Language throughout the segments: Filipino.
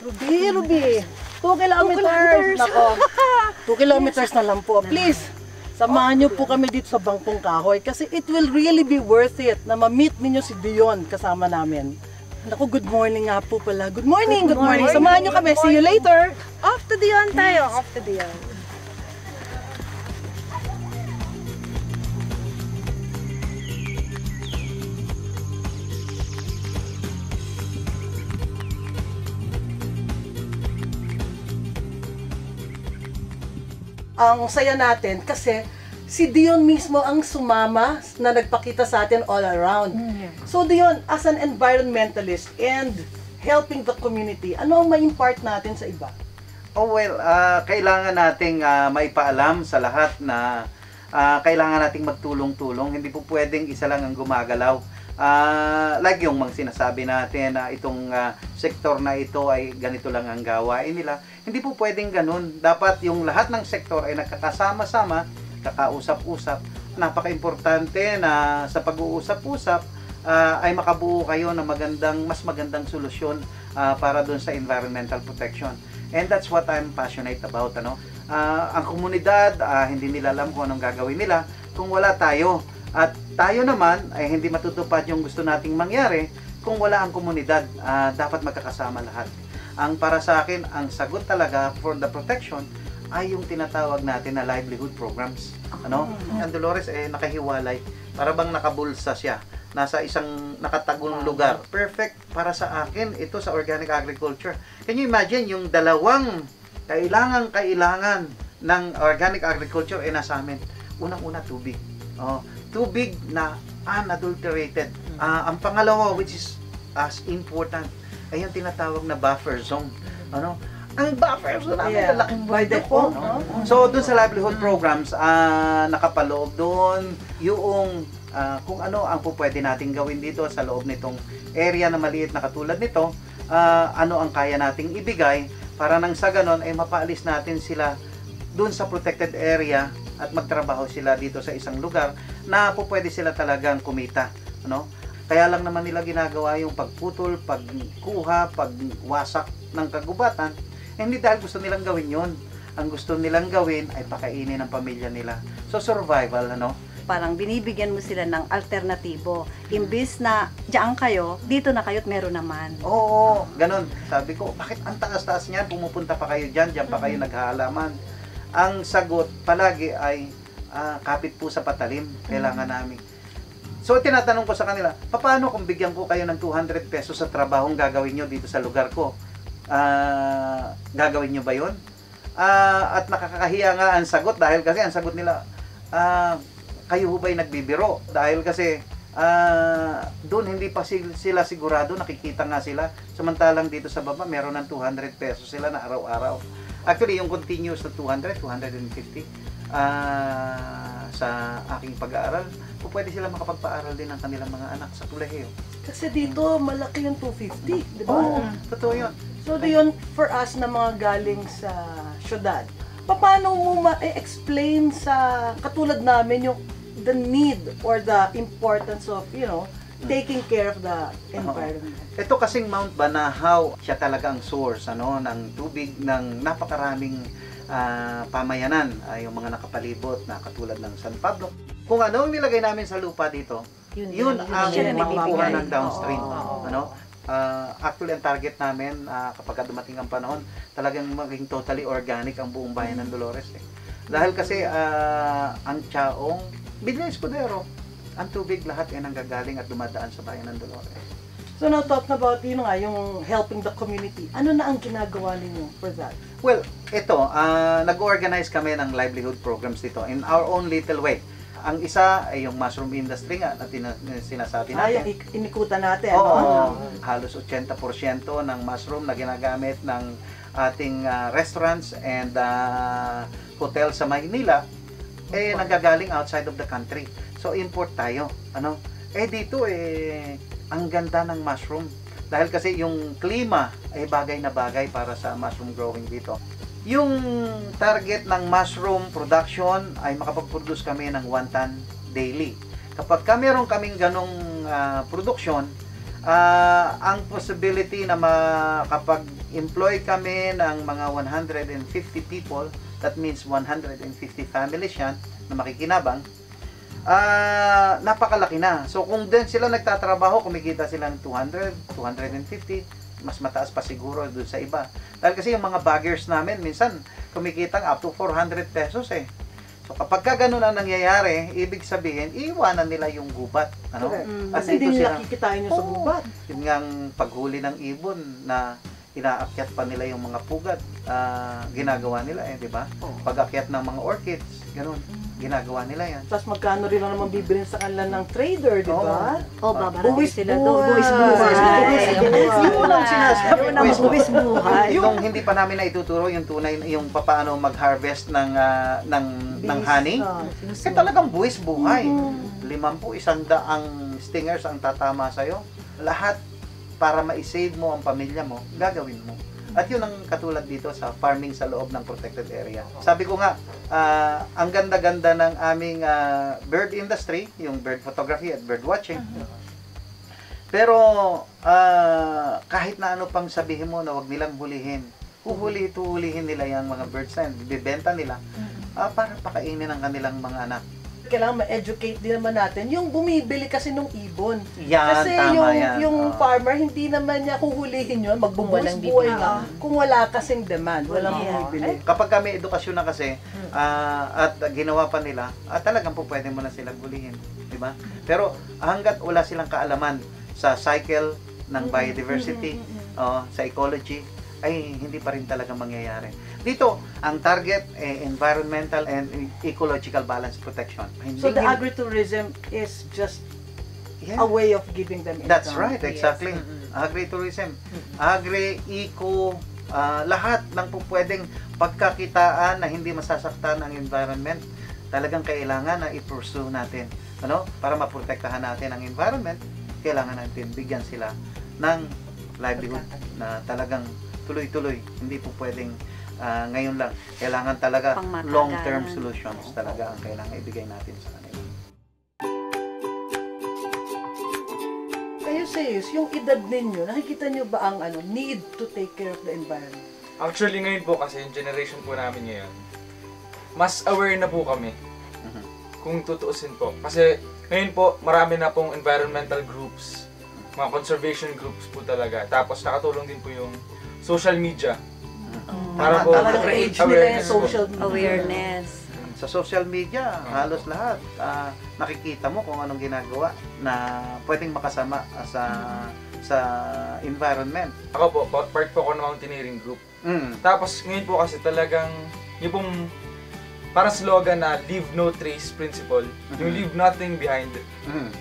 Ruby. 2 kilometers. Nako. 2 kilometers na lang po. Please, samahan niyo po kami dito sa Bangkong Kahoy kasi it will really be worth it na ma-meet ninyo si Dion kasama namin. Naku, good morning nga po pala. Good morning. Samahan niyo kami. See you later. Off to Dion tayo. Off to Dion. Ang saya natin kasi si Dion mismo ang sumama na nagpakita sa atin all around. So Dion, as an environmentalist and helping the community, ano ang ma-impart natin sa iba? Oh well, kailangan nating maipaalam sa lahat na kailangan nating magtulong-tulong. Hindi po pwedeng isa lang ang gumagalaw. Like yung mga sinasabi natin na itong sektor na ito ay ganito lang ang gawain nila. Hindi po pwedeng ganun. Dapat yung lahat ng sektor ay nagkakasama-sama, kakausap-usap. Napaka-importante na sa pag-uusap-usap ay makabuo kayo ng mas magandang solusyon para dun sa environmental protection. And that's what I'm passionate about. Ang komunidad, hindi nila alam kung anong gagawin nila kung wala tayo. At tayo naman ay hindi matutupad yung gusto nating mangyari kung wala ang komunidad. Dapat magkakasama lahat. Ang para sa akin, ang sagot talaga for the protection ay yung tinatawag natin na livelihood programs. Ang Dolores nakahiwalay, para bang nakabulsa siya. Nasa isang nakatagong lugar. Perfect para sa akin ito sa organic agriculture. Can you imagine yung dalawang kailangan ng organic agriculture nasa amin? Unang-una, tubig. Tubig na unadulterated. Ang pangalawa, which is as important, ay yung tinatawag na buffer zone. Ang buffer zone namin, laking bundok po. So, dun sa livelihood programs, nakapaloob doon yung kung ano ang pwede nating gawin dito sa loob nitong area na maliit na katulad nito, ano ang kaya nating ibigay para nang sa ganon ay mapaalis natin sila dun sa protected area at magtrabaho sila dito sa isang lugar na pwede sila talagang kumita. Kaya lang naman nila ginagawa yung pagputol, pagkuha, pagwasak ng kagubatan. Hindi dahil gusto nilang gawin yun. Ang gusto nilang gawin ay pakainin ng pamilya nila. So survival, Parang binibigyan mo sila ng alternatibo. Imbis na diyan kayo, dito na kayo't meron naman. Oo, ganun. Sabi ko, bakit ang taas-taas niyan? Pumupunta pa kayo dyan pa kayo naghahalaman. Ang sagot palagi ay kapit po sa patalim. Kailangan namin. So, tinatanong ko sa kanila, paano kung bigyan ko kayo ng 200 pesos sa trabahong gagawin nyo dito sa lugar ko? Gagawin nyo ba yun? At nakakahiya nga ang sagot dahil kasi ang sagot nila, kayo ba'y nagbibiro? Dahil kasi doon hindi pa sila sigurado, nakikita nga sila. Samantalang dito sa baba, meron ng 200 pesos sila na araw-araw. Actually, yung continuous na 200, 250 sa aking pag-aaral, pwede sila makapagpaaral din ng kanilang mga anak sa kolehiyo. Kasi dito, malaki yung 250, di ba? Oo, totoo yun. So, Dion, for us na mga galing sa syudad, paano mo ma-explain sa katulad namin yung the need or the importance of, taking care of the environment? Ito kasing Mount Banahaw, siya talaga ang source ng tubig ng napakaraming pamayanan, yung mga nakapalibot na katulad ng San Pablo. Kung ano ang nilagay namin sa lupa dito, yun ang makukuha ng downstream. Actually, ang target namin kapag dumating ang panahon, talagang maging totally organic ang buong bayan ng Dolores. Dahil kasi ang Chaong, Bigla Escudero, ang tubig lahat ay nanggagaling at dumadaan sa bayan ng Dolores. So now talking about yung helping the community, ano na ang ginagawa ninyo for that? Well, ito, nag-organize kami ng livelihood programs dito in our own little way. Ang isa ay yung mushroom industry nga na sinasabi natin. Yung inikutan natin. Oo, halos 80% ng mushroom na ginagamit ng ating restaurants and hotel sa Maynila nanggagaling outside of the country. So import tayo. Dito ang ganda ng mushroom. Dahil kasi yung klima ay bagay na bagay para sa mushroom growing dito. Yung target ng mushroom production ay makapag-produce kami ng 1 ton daily. Kapag meron kaming ganong production, ang possibility na makapag-employ kami ng mga 150 people, that means 150 families yan na makikinabang, napakalaki na. So kung din sila nagtatrabaho, kumikita sila ng 200, 250, mas mataas pa siguro doon sa iba. Dahil kasi yung mga baggers namin, minsan kumikitang up to 400 pesos eh. So kapag ka ganun ang nangyayari, ibig sabihin, iiwanan nila yung gubat. Ano? Correct. At Kasi hindi dito nila sila- kikitain yung sa Oo. gubat. Yun ngang paghuli ng ibon na inaakyat pa nila yung mga pugat, ginagawa nila di ba? Pag-akyat ng mga orchids, ganun, ginagawa nila yan. Tapos magkano rin lang naman bibilin sa kanila ng trader, di ba? Oh, babarati Buwis sila doon. buhay. Buwis buhay. Yun ang sinasabi. Yun ang buwis buhay. Yung hindi pa namin na ituturo yung tunay, yung paano mag-harvest ng honey. Kasi talagang buwis buhay. 50, 100 stingers ang tatama sa'yo. Lahat para ma-save mo ang pamilya mo, gagawin mo. At yun ang katulad dito sa farming sa loob ng protected area. Sabi ko nga, ang ganda-ganda ng aming bird industry, yung bird photography at bird watching. Pero kahit na ano pang sabihin mo na wag nilang hulihin, huhulihin nila yung mga birds na yun, bibenta nila para pakainin ang kanilang mga anak. Kailangan ma-educate din naman natin yung bumibili kasi nung ibon. Yan, Kasi tama yan. yung farmer, hindi naman niya huhulihin yun, magbubuhos buhay lang. Kung wala kasing demand, walang bumibili. Kapag kami edukasyon na kasi at ginawa pa nila, talagang po pwede mo na silang hulihin, di ba? Pero hangga't wala silang kaalaman sa cycle ng biodiversity, sa ecology, ay hindi pa rin talaga mangyayari. Dito, ang target environmental and ecological balance protection. So the agritourism is just a way of giving them income. That's right, exactly. Agritourism, agri-eco, lahat ng pwedeng pagkakitaan na hindi masasaktan ang environment, talagang kailangan na i-pursue natin. Para maprotektahan natin ang environment, kailangan natin bigyan sila ng livelihood na talagang tuloy-tuloy. Hindi po pwedeng ngayon lang. Kailangan talaga Pangmatagalan. long-term solutions talaga ang kailangan ibigay natin sa kanila. Kayo sis, yung edad ninyo, nakikita nyo ba ang need to take care of the environment? Actually, ngayon po kasi, yung generation po namin ngayon, mas aware na po kami. Kung tutuusin po. Kasi ngayon po, marami na pong environmental groups, mga conservation groups po talaga. Tapos nakatulong din po yung social media. Para po Talagang age nila yung awareness. social media. Awareness. Sa social media, halos lahat, nakikita mo kung anong ginagawa na pwedeng makasama sa environment. Ako po, part po ako ng mountaineering group. Tapos ngayon po kasi talagang, yung pong parang slogan na leave no trace principle, yung leave nothing behind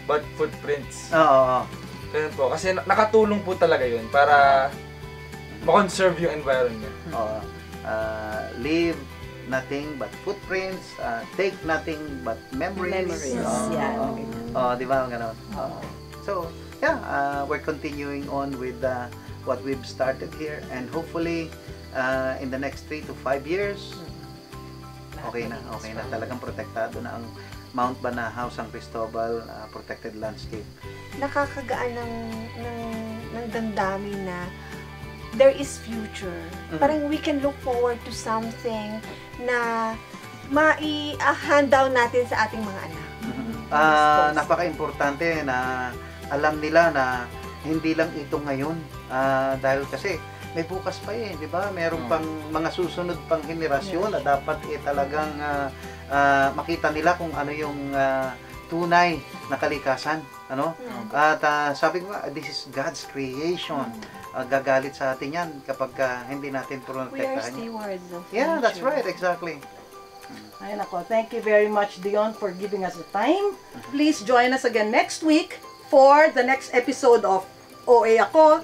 but footprints. Oo. Ganun po, kasi nakatulong po talaga yun para ma-conserve yung environment. Leave nothing but footprints, take nothing but memories. Di ba? Ganon. So, yeah, we're continuing on with what we've started here, and hopefully in the next 3 to 5 years, okay na talagang protektado na ang Mount Banahaw, San Cristobal, protected landscape. Nakakagaan ng damdamin na there is future. Parang we can look forward to something na mai-hand down natin sa ating mga anak. Napaka-importante na alam nila na hindi lang ito ngayon, dahil kasi may bukas pa di ba? Meron pang mga susunod pang henerasyon na dapat talagang makita nila kung ano yung tunay na kalikasan, At sabi ko nga, this is God's creation. Gagalit sa atin yan kapag hindi natin We are protektahan yan. stewards of Yeah, that's nature. right, exactly. Ay nako, thank you very much, Dion, for giving us the time. Please join us again next week for the next episode of OA Ako,